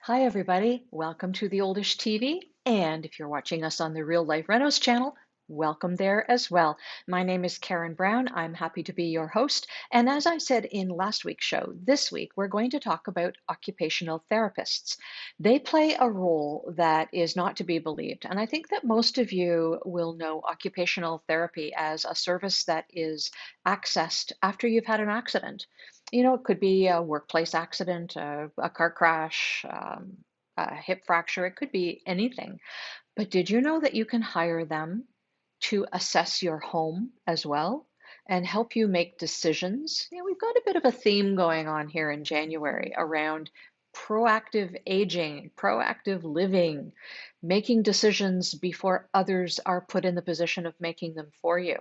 Hi, everybody. Welcome to the Oldish TV. And if you're watching us on the Real Life Renos channel, welcome there as well. My name is Karen Brown. I'm happy to be your host. And as I said in last week's show, this week we're going to talk about occupational therapists. They play a role that is not to be believed. And I think that most of you will know occupational therapy as a service that is accessed after you've had an accident. It could be a workplace accident, a car crash, a hip fracture. It could be anything. But did you know that you can hire them to assess your home as well and help you make decisions? We've got a bit of a theme going on here in January around proactive aging, proactive living, making decisions before others are put in the position of making them for you.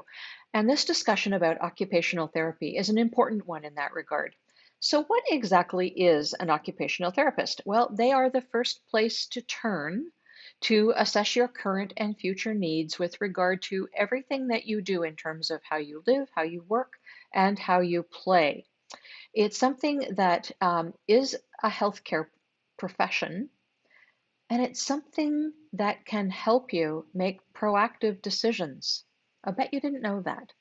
And this discussion about occupational therapy is an important one in that regard. So, what exactly is an occupational therapist? Well, they are the first place to turn to assess your current and future needs with regard to everything that you do in terms of how you live, how you work, and how you play. It's something that is a healthcare profession, and it's something that can help you make proactive decisions. I bet you didn't know that.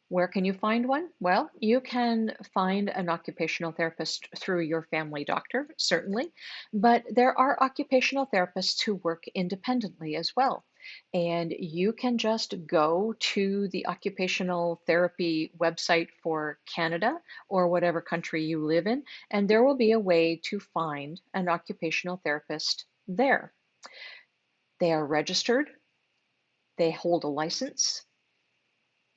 Where can you find one? Well, you can find an occupational therapist through your family doctor, certainly, but there are occupational therapists who work independently as well. And you can just go to the occupational therapy website for Canada or whatever country you live in, and there will be a way to find an occupational therapist there. They are registered, they hold a license,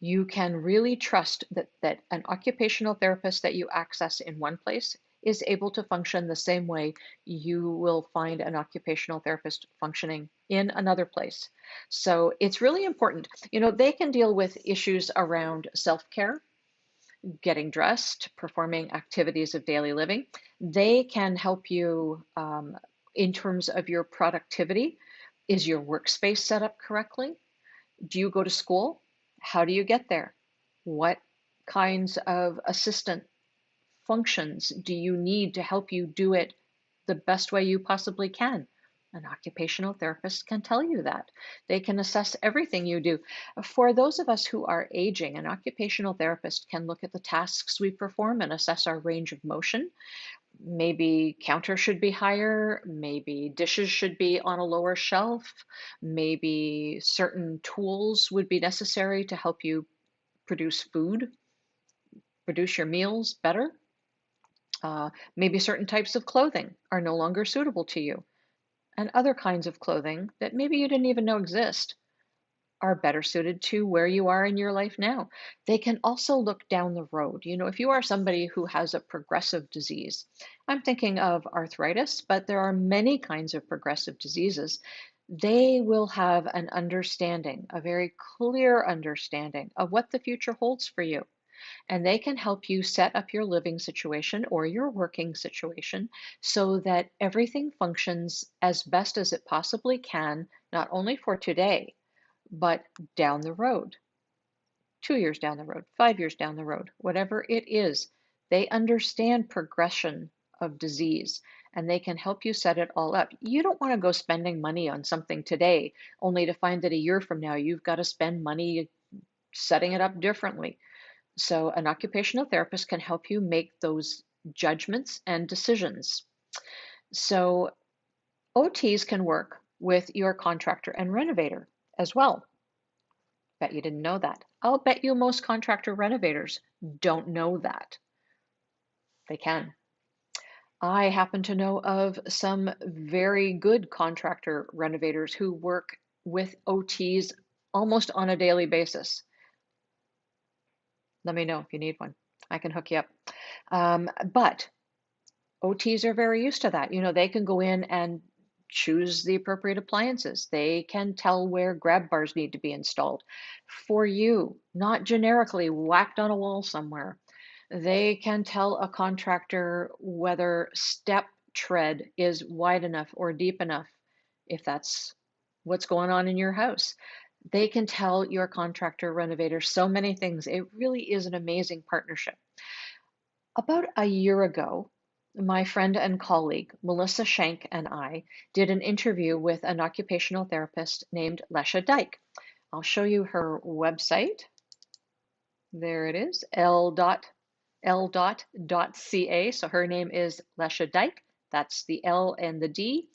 you can really trust that an occupational therapist that you access in one place is able to function the same way you will find an occupational therapist functioning in another place. So it's really important. They can deal with issues around self-care, getting dressed, performing activities of daily living. They can help you in terms of your productivity. Is your workspace set up correctly? Do you go to school? How do you get there? What kinds of assistant functions do you need to help you do it the best way you possibly can? An occupational therapist can tell you that. They can assess everything you do. For those of us who are aging, an occupational therapist can look at the tasks we perform and assess our range of motion. Maybe counter should be higher, maybe dishes should be on a lower shelf, maybe certain tools would be necessary to help you produce food, produce your meals better. Maybe certain types of clothing are no longer suitable to you, and other kinds of clothing that maybe you didn't even know exist are better suited to where you are in your life now. They can also look down the road. If you are somebody who has a progressive disease, I'm thinking of arthritis, but there are many kinds of progressive diseases. They will have an understanding, a very clear understanding of what the future holds for you. And they can help you set up your living situation or your working situation so that everything functions as best as it possibly can, not only for today, but down the road, 2 years down the road, 5 years down the road, whatever it is, they understand progression of disease and they can help you set it all up. You don't want to go spending money on something today only to find that a year from now you've got to spend money setting it up differently. So, an occupational therapist can help you make those judgments and decisions. So, OTs can work with your contractor and renovator as well. Bet you didn't know that. I'll bet you most contractor renovators don't know that. They can. I happen to know of some very good contractor renovators who work with OTs almost on a daily basis. Let me know if you need one. I can hook you up. But OTs are very used to that. They can go in and choose the appropriate appliances. They can tell where grab bars need to be installed for you, not generically whacked on a wall somewhere. They can tell a contractor whether step tread is wide enough or deep enough, if that's what's going on in your house. They can tell your contractor renovator so many things. It really is an amazing partnership. About a year ago, My friend and colleague, Melissa Schenk, and I did an interview with an occupational therapist named Lesha Dyke. I'll show you her website. There it is, L.ca. So her name is Lesha Dyke. That's the L and the D,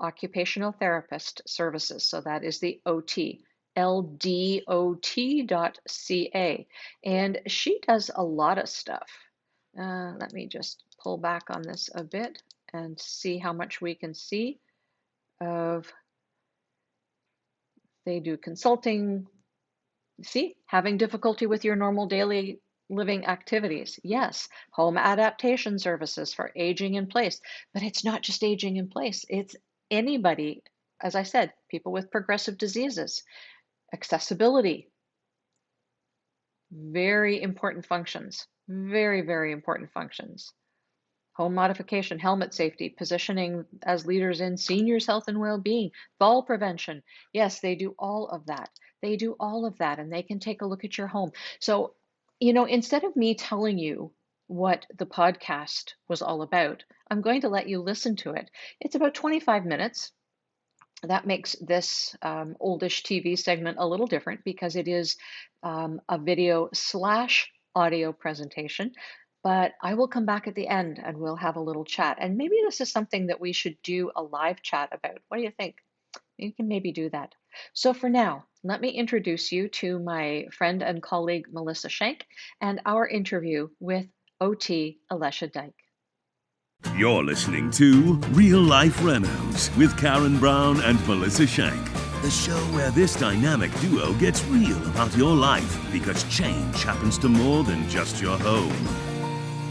Occupational Therapist Services. So that is the OT, LDOT.ca. And she does a lot of stuff. Let me just pull back on this a bit and see how much we can see of, they do consulting. See, having difficulty with your normal daily living activities. Yes, home adaptation services for aging in place. But it's not just aging in place, it's anybody, as I said, people with progressive diseases, accessibility, very important functions, very, very important functions. Home modification, helmet safety, positioning as leaders in seniors' health and well-being, fall prevention. Yes, they do all of that. They do all of that, and they can take a look at your home. So, instead of me telling you what the podcast was all about, I'm going to let you listen to it. It's about 25 minutes. That makes this oldish TV segment a little different because it is a video slash audio presentation. But I will come back at the end and we'll have a little chat. And maybe this is something that we should do a live chat about. What do you think? You can maybe do that. So for now, let me introduce you to my friend and colleague, Melissa Schenk, and our interview with OT Alesha Dyke. You're listening to Real Life Renos with Karen Brown and Melissa Schenk. The show where this dynamic duo gets real about your life because change happens to more than just your home.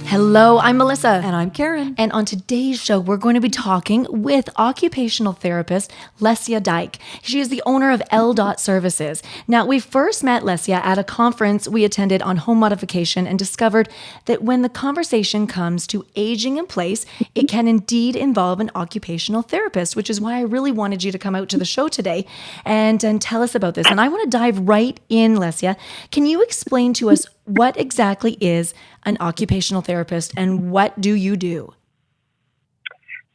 Hello, I'm Melissa. And I'm Karen. And on today's show, we're going to be talking with occupational therapist Lesha Dyke. She is the owner of L. Services. Now, we first met Lesha at a conference we attended on home modification and discovered that when the conversation comes to aging in place, it can indeed involve an occupational therapist, which is why I really wanted you to come out to the show today and tell us about this. And I want to dive right in, Lesha. Can you explain to us what exactly is an occupational therapist and what do you do?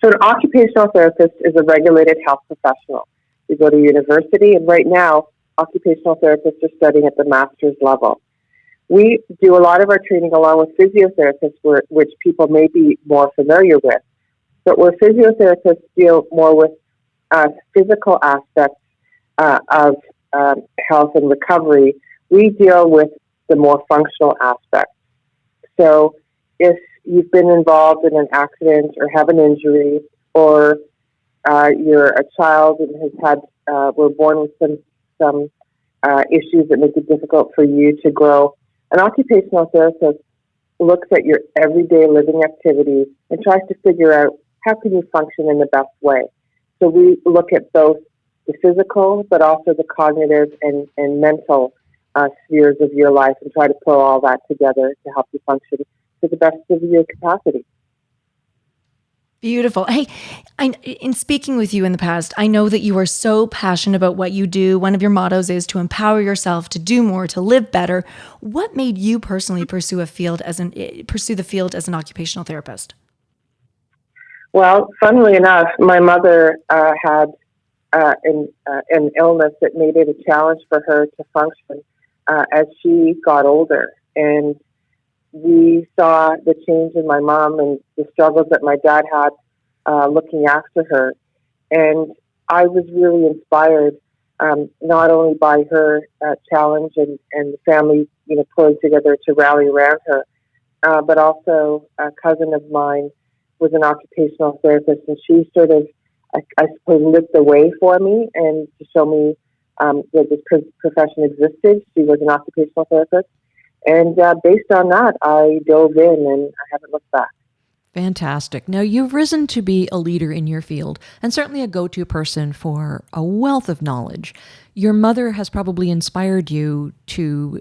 So an occupational therapist is a regulated health professional. You go to university, and right now, occupational therapists are studying at the master's level. We do a lot of our training along with physiotherapists, which people may be more familiar with. But where physiotherapists deal more with physical aspects of health and recovery, we deal with the more functional aspects. So if you've been involved in an accident or have an injury, or you're a child and were born with some issues that make it difficult for you to grow, an occupational therapist looks at your everyday living activities and tries to figure out how can you function in the best way. So we look at both the physical, but also the cognitive and mental spheres of your life and try to pull all that together to help you function to the best of your capacity. Beautiful. Hey, in speaking with you in the past, I know that you are so passionate about what you do. One of your mottos is to empower yourself, to do more, to live better. What made you personally pursue the field as an occupational therapist? Well, funnily enough, my mother had an illness that made it a challenge for her to function as she got older. And we saw the change in my mom and the struggles that my dad had looking after her. And I was really inspired, not only by her challenge and the family, pulling together to rally around her, but also a cousin of mine was an occupational therapist, and she sort of, I suppose, lit the way for me and to show me that this profession existed. She was an occupational therapist. And based on that, I dove in and I haven't looked back. Fantastic. Now, you've risen to be a leader in your field and certainly a go-to person for a wealth of knowledge. Your mother has probably inspired you to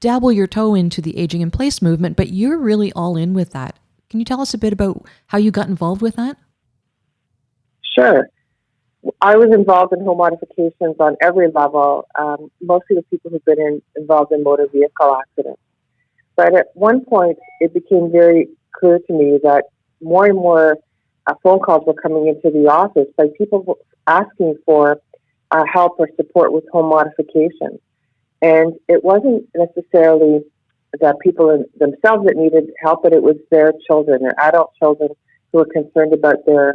dabble your toe into the aging in place movement, but you're really all in with that. Can you tell us a bit about how you got involved with that? Sure. I was involved in home modifications on every level, mostly with people who've been involved in motor vehicle accidents. But at one point, it became very clear to me that more and more phone calls were coming into the office by people asking for help or support with home modifications. And it wasn't necessarily the people themselves that needed help, but it was their children, their adult children, who were concerned about their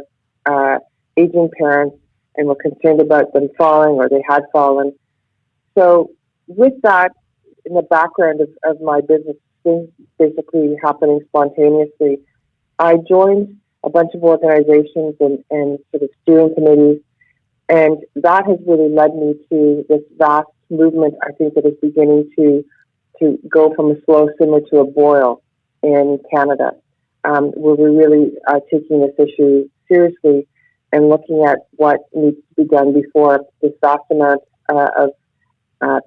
aging parents and were concerned about them falling or they had fallen. So with that in the background of my business, things basically happening spontaneously, I joined a bunch of organizations and sort of steering committees, and that has really led me to this vast movement, I think, that is beginning to go from a slow simmer to a boil in Canada, where we're really taking this issue seriously and looking at what needs to be done before this vast amount of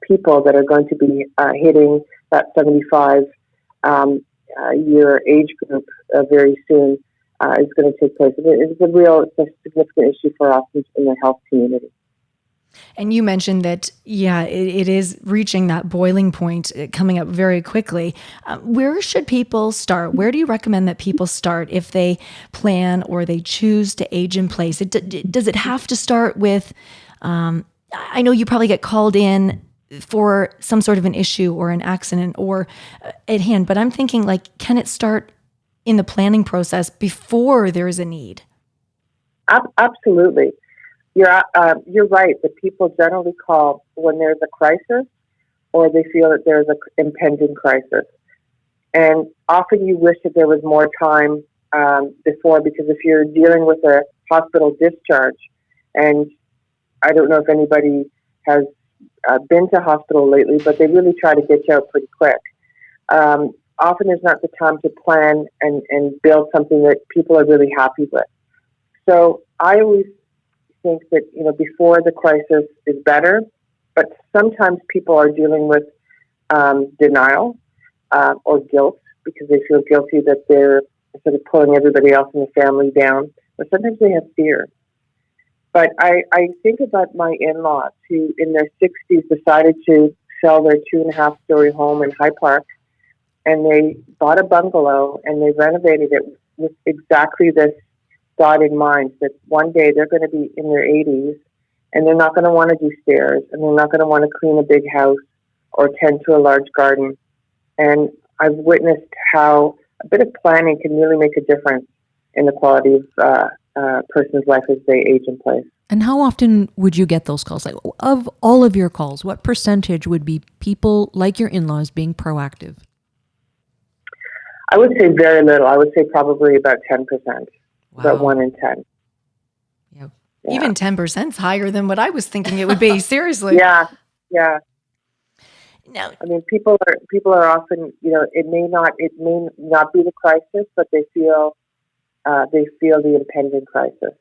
people that are going to be hitting that 75 year age group very soon is going to take place. It's a significant issue for us in the health community. And you mentioned that, it is reaching that boiling point, coming up very quickly. Where should people start? Where do you recommend that people start if they plan or they choose to age in place? Does it have to start with, I know you probably get called in for some sort of an issue or an accident or at hand, but I'm thinking, like, can it start in the planning process before there is a need? Absolutely. You're right that people generally call when there's a crisis or they feel that there's an impending crisis. And often you wish that there was more time before, because if you're dealing with a hospital discharge, and I don't know if anybody has been to hospital lately, but they really try to get you out pretty quick. Often there's not the time to plan and build something that people are really happy with. So I always think that, before the crisis is better, but sometimes people are dealing with denial or guilt because they feel guilty that they're sort of pulling everybody else in the family down, or sometimes they have fear. But I think about my in-laws who in their 60s decided to sell their 2.5-story home in High Park, and they bought a bungalow and they renovated it with exactly this thought in mind, that one day they're going to be in their 80s and they're not going to want to do stairs and they're not going to want to clean a big house or tend to a large garden. And I've witnessed how a bit of planning can really make a difference in the quality of a person's life as they age in place. And how often would you get those calls? Like, of all of your calls, what percentage would be people like your in-laws being proactive? I would say very little. I would say probably about 10%. Wow. About 1 in 10. Yep. Yeah. Even 10% is higher than what I was thinking it would be. Seriously. Yeah. Now, I mean, people are often, it may not be the crisis, but they feel the impending crisis.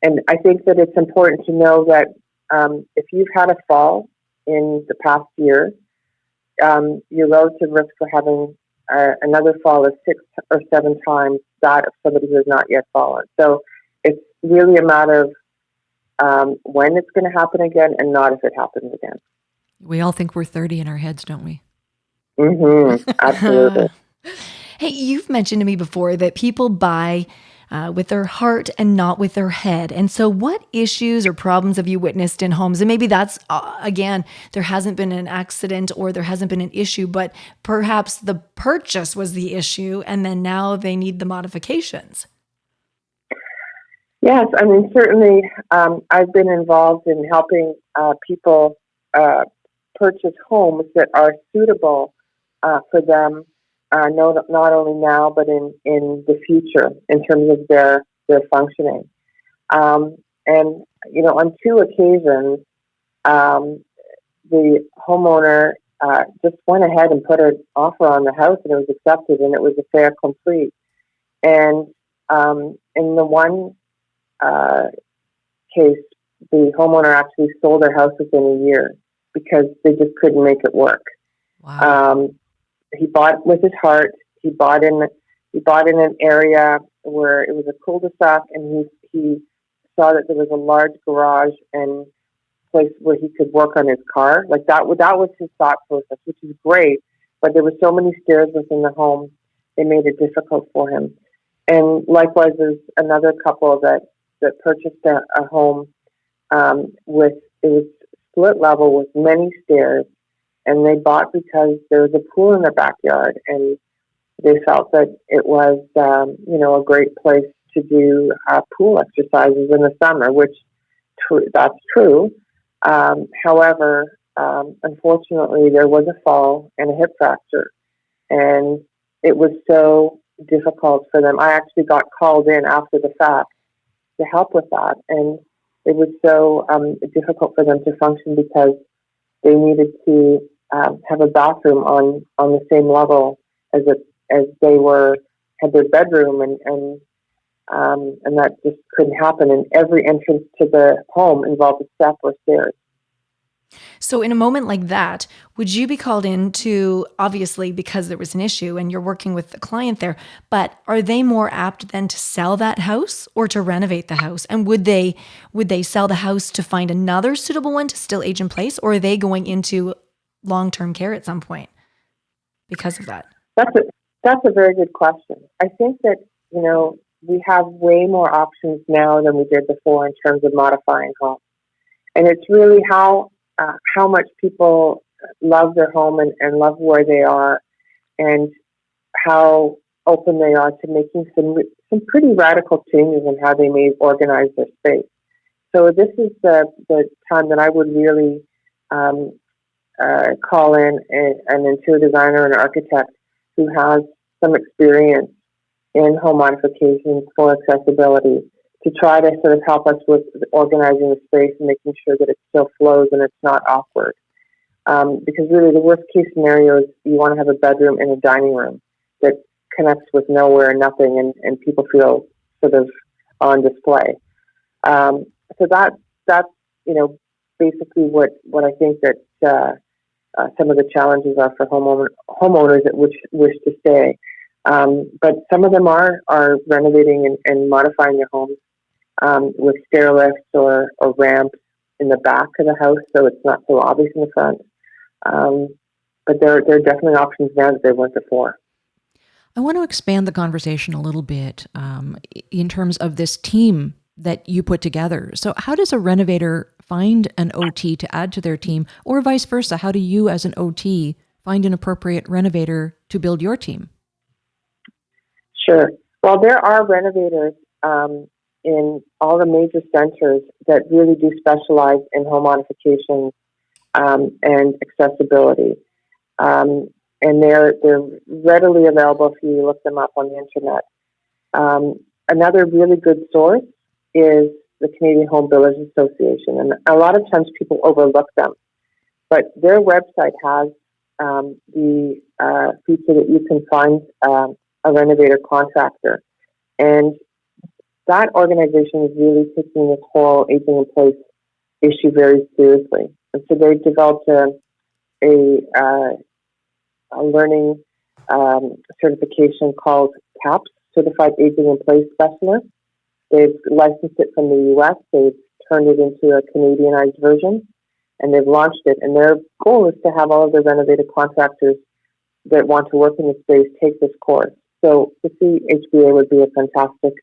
And I think that it's important to know that if you've had a fall in the past year, your relative risk for having another fall is 6 or 7 times that of somebody who has not yet fallen. So it's really a matter of when it's going to happen again, and not if it happens again. We all think we're 30 in our heads, don't we? Mm-hmm. Absolutely. Hey, you've mentioned to me before that people buy with their heart and not with their head. And so what issues or problems have you witnessed in homes? And maybe that's, again, there hasn't been an accident or there hasn't been an issue, but perhaps the purchase was the issue and then now they need the modifications. Yes, I mean, certainly I've been involved in helping people purchase homes that are suitable for them, not only now, but in the future in terms of their functioning. And, on 2 occasions, the homeowner just went ahead and put an offer on the house, and it was accepted, and it was a fait accompli. And in the one case, the homeowner actually sold their house within a year because they just couldn't make it work. Wow. He bought with his heart. He bought in an area where it was a cul-de-sac, and he saw that there was a large garage and place where he could work on his car. Like that was his thought process, which is great. But there were so many stairs within the home, it made it difficult for him. And likewise, there's another couple that purchased a home with, it was split level with many stairs, and they bought because there was a pool in their backyard, and they felt that it was, a great place to do pool exercises in the summer, which that's true. However, unfortunately, there was a fall and a hip fracture, and it was so difficult for them. I actually got called in after the fact to help with that, and it was so difficult for them to function because they needed to have a bathroom on the same level as they had their bedroom, and that just couldn't happen. And every entrance to the home involved a step or stairs. So in a moment like that, would you be called in to, obviously because there was an issue and you're working with the client there, but are they more apt then to sell that house or to renovate the house? And would they sell the house to find another suitable one to still age in place, or are they going into long-term care at some point because of that? That's a very good question. I think that, we have way more options now than we did before in terms of modifying homes. And it's really how much people love their home and love where they are, and how open they are to making some pretty radical changes in how they may organize their space. So this is the time that I would really call in an interior designer and architect who has some experience in home modifications for accessibility, to try to sort of help us with organizing the space and making sure that it still flows and it's not awkward. Because really the worst case scenario is you want to have a bedroom and a dining room that connects with nowhere and nothing, and people feel sort of on display. So that's basically what I think that some of the challenges are for homeowners that wish to stay. But some of them are renovating and modifying their homes with stair lifts or ramps in the back of the house, so it's not so obvious in the front. But there are definitely options now that there weren't before. I want to expand the conversation a little bit in terms of this team that you put together. So how does a renovator find an OT to add to their team, or vice versa? How do you as an OT find an appropriate renovator to build your team? Sure. Well, there are renovators in all the major centers that really do specialize in home modifications and accessibility. And they're readily available if you look them up on the internet. Another really good source is the Canadian Home Builders Association. And a lot of times people overlook them. But their website has the feature that you can find a renovator contractor. And that organization is really taking this whole aging in place issue very seriously. And so they've developed a learning certification called CAPS, Certified Aging in Place Specialist. They've licensed it from the U.S. They've turned it into a Canadianized version, and they've launched it. And their goal is to have all of the renovated contractors that want to work in the space take this course. So the CHBA would be a fantastic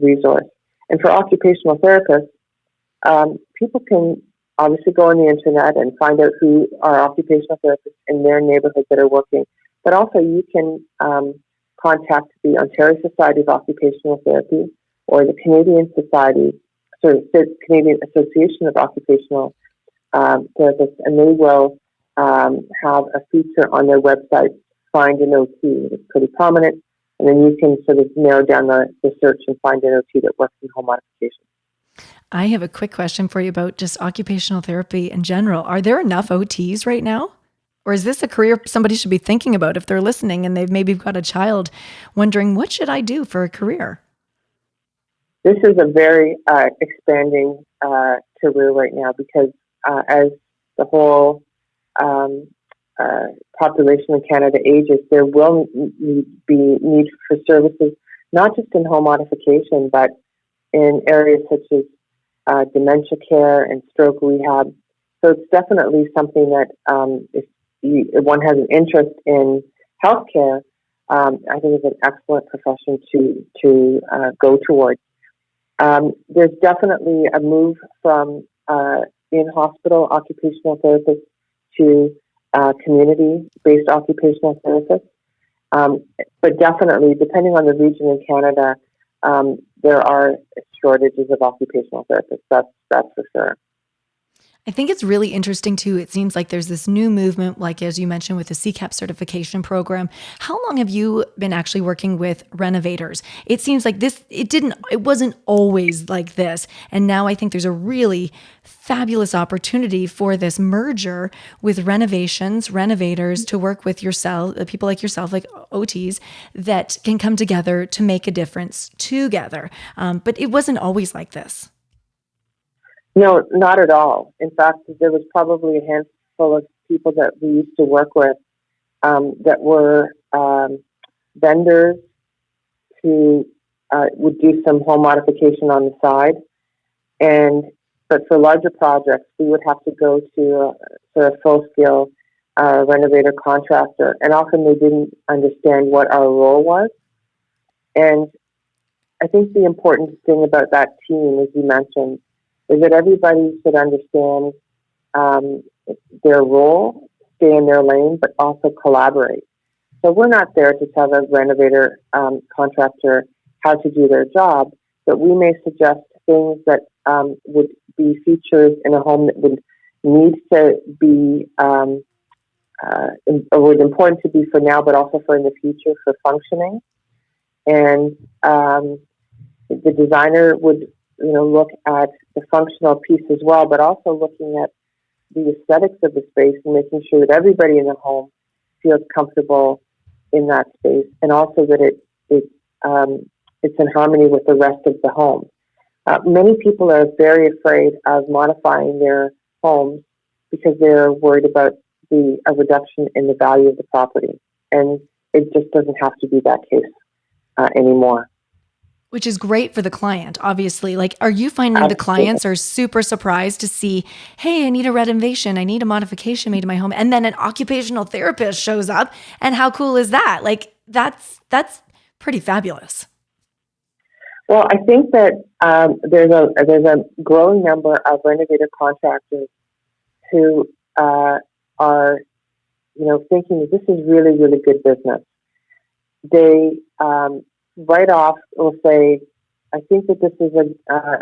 resource. And for occupational therapists, people can obviously go on the internet and find out who are occupational therapists in their neighborhood that are working. But also you can contact the Ontario Society of Occupational Therapy or the Canadian Canadian Association of Occupational Therapists, and they will have a feature on their website, Find an OT. It's pretty prominent, and then you can sort of narrow down the search and find an OT that works in home modification. I have a quick question for you about just occupational therapy in general. Are there enough OTs right now? Or is this a career somebody should be thinking about if they're listening and they've maybe got a child wondering, what should I do for a career? This is a very expanding career right now because as the whole population in Canada ages, there will be need for services, not just in home modification, but in areas such as dementia care and stroke rehab. So it's definitely something that if one has an interest in healthcare, I think is an excellent profession to go towards. There's definitely a move from in-hospital occupational therapists to community-based occupational therapists. But definitely, depending on the region in Canada, there are shortages of occupational therapists. That's for sure. I think it's really interesting too. It seems like there's this new movement, like as you mentioned, with the CCAP certification program. How long have you been actually working with renovators? It seems like it wasn't always like this. And now I think there's a really fabulous opportunity for this merger with renovators to work with people like yourself, like OTs, that can come together to make a difference together. But it wasn't always like this. No, not at all. In fact, there was probably a handful of people that we used to work with that were vendors who would do some home modification on the side. But for larger projects, we would have to go to a full-scale renovator contractor, and often they didn't understand what our role was. And I think the important thing about that team, as you mentioned, is that everybody should understand their role, stay in their lane, but also collaborate. So we're not there to tell the renovator contractor how to do their job, but we may suggest things that would be features in a home that would need to be, or would important to be for now, but also for in the future for functioning. And the designer would look at the functional piece as well, but also looking at the aesthetics of the space and making sure that everybody in the home feels comfortable in that space, and also that it's in harmony with the rest of the home. Many people are very afraid of modifying their homes because they're worried about a reduction in the value of the property, and it just doesn't have to be that case anymore. Which is great for the client, obviously. Like, are you finding Absolutely. The clients are super surprised to see, hey, I need a renovation, I need a modification made to my home, and then an occupational therapist shows up, and how cool is that? Like, that's pretty fabulous. Well, I think that there's a growing number of renovator contractors who are thinking that this is really, really good business. They right off will say, I think that this is an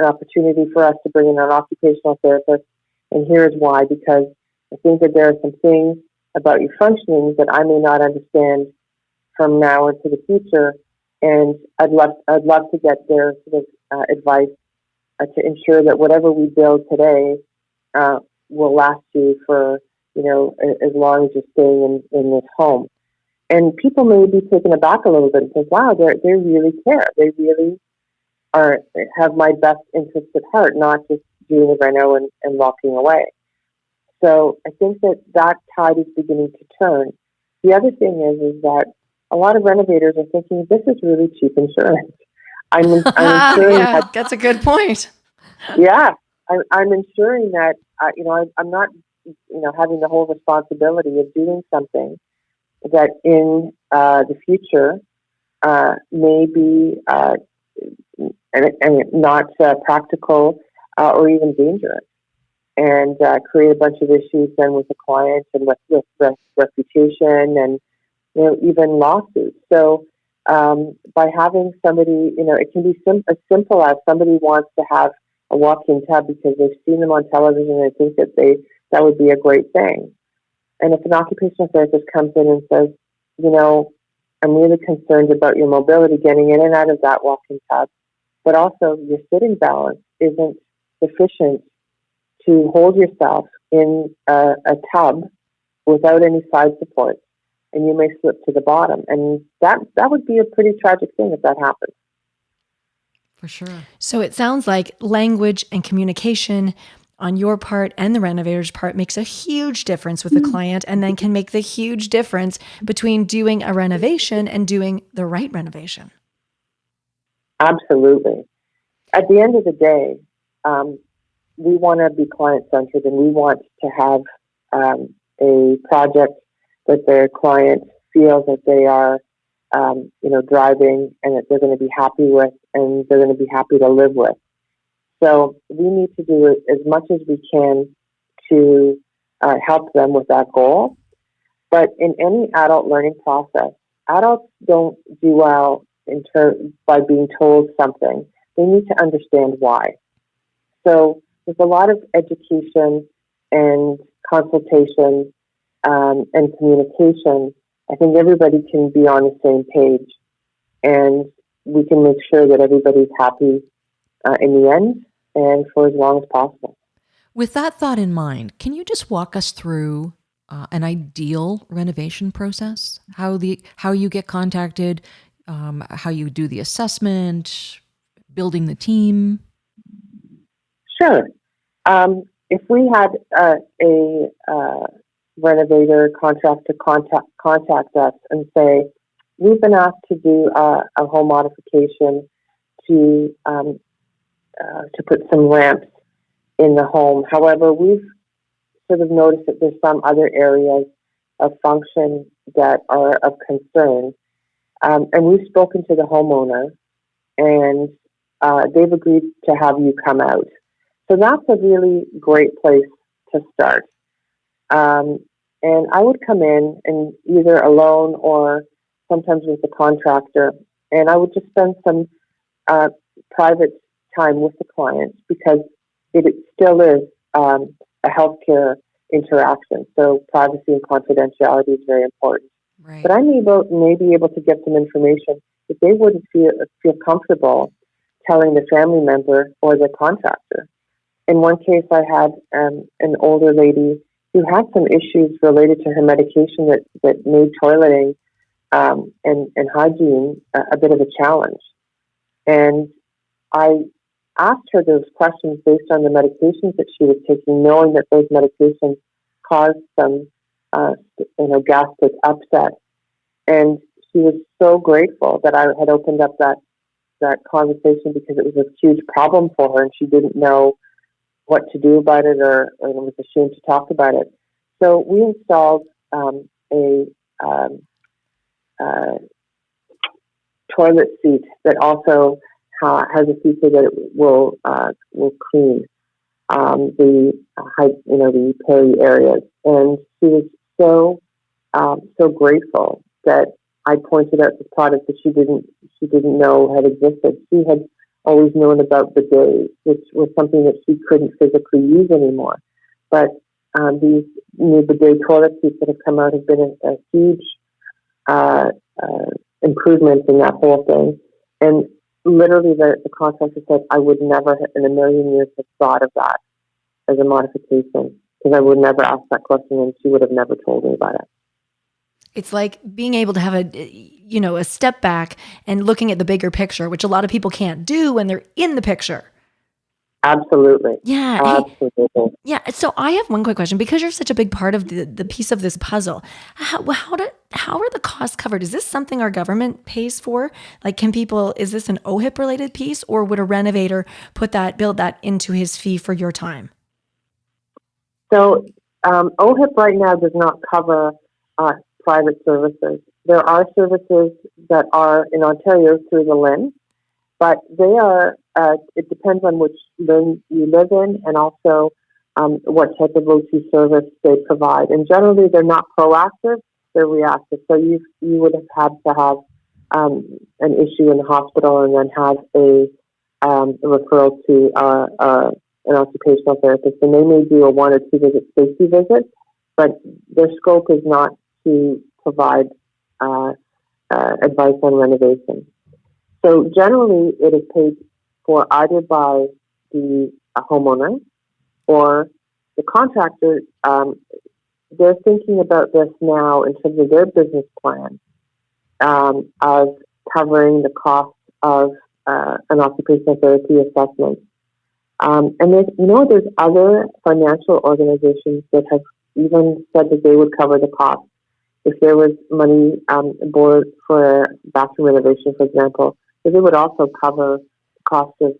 opportunity for us to bring in an occupational therapist, and here's why, because I think that there are some things about your functioning that I may not understand from now into the future, and I'd love to get their sort of advice to ensure that whatever we build today will last you for as long as you're staying in this home. And people may be taken aback a little bit and think, wow, they really care. They really have my best interest at heart, not just doing a reno and walking away. So I think that tide is beginning to turn. The other thing is that a lot of renovators are thinking, this is really cheap insurance. I'm ensuring yeah, that's a good point. Yeah, I'm ensuring that I'm not having the whole responsibility of doing something that in the future may be and not practical or even dangerous, and create a bunch of issues then with the client and with reputation and even lawsuits. So by having somebody, it can be as simple as somebody wants to have a walk-in tub because they've seen them on television and they think that would be a great thing. And if an occupational therapist comes in and says, I'm really concerned about your mobility getting in and out of that walk-in tub, but also your sitting balance isn't sufficient to hold yourself in a tub without any side supports, and you may slip to the bottom. And that would be a pretty tragic thing if that happens. For sure. So it sounds like language and communication on your part and the renovator's part makes a huge difference with the client, and then can make the huge difference between doing a renovation and doing the right renovation. Absolutely. At the end of the day, we want to be client-centered, and we want to have a project that their client feels that they are driving and that they're going to be happy with and they're going to be happy to live with. So we need to do it as much as we can to help them with that goal. But in any adult learning process, adults don't do well by being told something. They need to understand why. So with a lot of education and consultation and communication, I think everybody can be on the same page, and we can make sure that everybody's happy in the end and for as long as possible. With that thought in mind, can you just walk us through an ideal renovation process? How you get contacted, how you do the assessment, building the team? Sure. If we had a renovator contractor contact us and say, we've been asked to do a home modification to put some ramps in the home. However, we've sort of noticed that there's some other areas of function that are of concern. And we've spoken to the homeowner, and they've agreed to have you come out. So that's a really great place to start. And I would come in and either alone or sometimes with the contractor, and I would just spend some private time with the client because it still is a healthcare interaction. So privacy and confidentiality is very important. Right. But I may be able to get some information that they wouldn't feel comfortable telling the family member or the contractor. In one case, I had an older lady who had some issues related to her medication that made toileting and hygiene a bit of a challenge. And I asked her those questions based on the medications that she was taking, knowing that those medications caused some gastric upset. And she was so grateful that I had opened up that conversation because it was a huge problem for her and she didn't know what to do about it or was ashamed to talk about it. So we installed a toilet seat that also has a feature that it will clean the peri areas. And she was so grateful that I pointed out the product that she didn't know had existed. She had always known about bidets, which was something that she couldn't physically use anymore. But these new bidet toilet seats that have come out have been a huge improvement in that whole thing. And literally the contractor said, I would never in a million years have thought of that as a modification because I would never ask that question and she would have never told me about it. It's like being able to have a step back and looking at the bigger picture, which a lot of people can't do when they're in the picture. Absolutely. Yeah. Absolutely. Hey, yeah. So I have one quick question. Because you're such a big part of the piece of this puzzle, how are the costs covered? Is this something our government pays for? Like, is this an OHIP related piece, or would a renovator build that into his fee for your time? So OHIP right now does not cover private services. There are services that are in Ontario through the LHIN, but they are, it depends on which LHIN you live in and also what type of OT service they provide. And generally they're not proactive, they're reactive. So you would have had to have an issue in the hospital and then have a referral to an occupational therapist. And they may do a 1 or 2 visit safety visit, but their scope is not to provide advice on renovation. So generally, it is paid for either by the homeowner or the contractor. They're thinking about this now in terms of their business plan of covering the cost of an occupational therapy assessment. And there's other financial organizations that have even said that they would cover the cost. If there was money board for bathroom renovation, for example, so they would also cover the cost of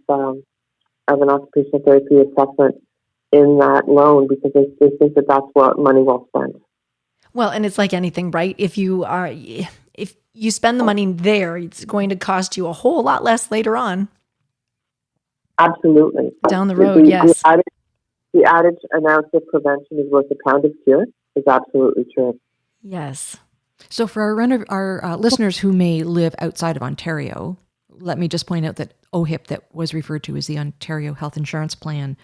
an occupational therapy assessment in that loan because they think that that's what money well spent. Well, and it's like anything, right? If you if you spend the money there, it's going to cost you a whole lot less later on. Absolutely. Down the road, yes. The adage, an ounce of prevention is worth a pound of cure, is absolutely true. Yes. So for our listeners who may live outside of Ontario, let me just point out that OHIP that was referred to as the Ontario Health Insurance Plan,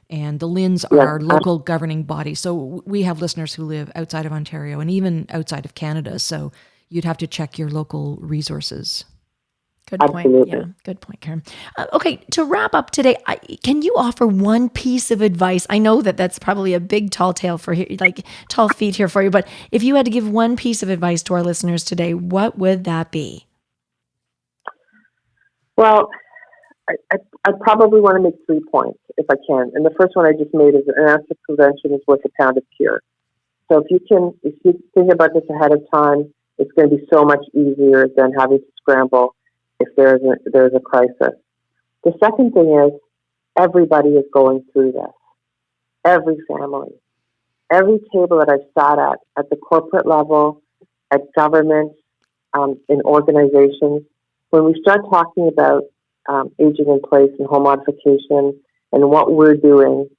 and the LHINs are our local governing body. So we have listeners who live outside of Ontario and even outside of Canada. So you'd have to check your local resources. Good point. Absolutely. Yeah, good point, Karen. Okay, to wrap up today, can you offer one piece of advice? I know that that's probably a big tall feet here for you, but if you had to give one piece of advice to our listeners today, what would that be? Well, I probably want to make 3 points if I can. And the first one I just made is an ounce of prevention is worth a pound of cure. So if you think about this ahead of time, it's going to be so much easier than having to scramble if there's a crisis. The second thing is everybody is going through this. Every family, every table that I've sat at the corporate level, at government, in organizations, when we start talking about aging in place and home modification and what we're doing,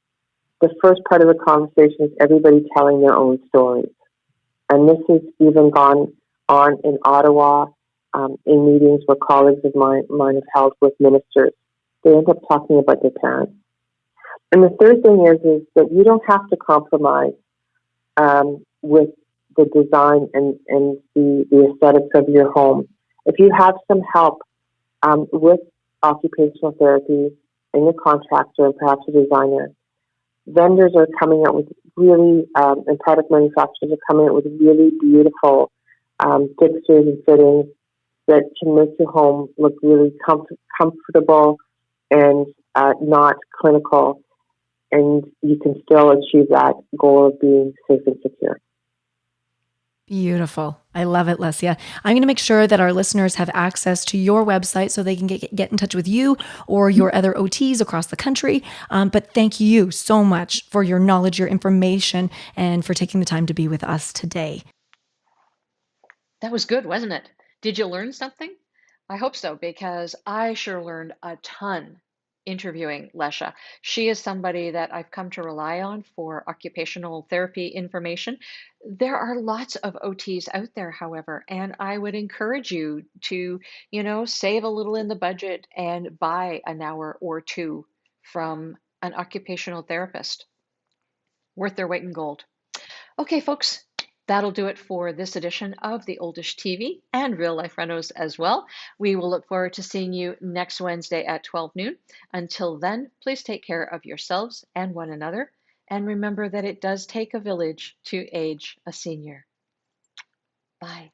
the first part of the conversation is everybody telling their own stories. And this has even gone on in Ottawa, in meetings where colleagues of mine have held with ministers. They end up talking about their parents. And the third thing is that you don't have to compromise with the design and the aesthetics of your home. If you have some help with occupational therapy and your contractor and perhaps a designer, vendors are coming out with really, and product manufacturers are coming out with really beautiful fixtures and fittings that can make your home look really comfortable and not clinical, and you can still achieve that goal of being safe and secure. Beautiful. I love it, Lesia. I'm going to make sure that our listeners have access to your website so they can get in touch with you or your other OTs across the country. But thank you so much for your knowledge, your information, and for taking the time to be with us today. That was good, wasn't it? Did you learn something? I hope so, because I sure learned a ton interviewing Lesia. She is somebody that I've come to rely on for occupational therapy information. There are lots of OTs out there, however, and I would encourage you to, save a little in the budget and buy an hour or two from an occupational therapist. Worth their weight in gold. Okay, folks, that'll do it for this edition of the Oldish TV and Real Life Renos as well. We will look forward to seeing you next Wednesday at 12 noon. Until then, please take care of yourselves and one another. And remember that it does take a village to age a senior. Bye.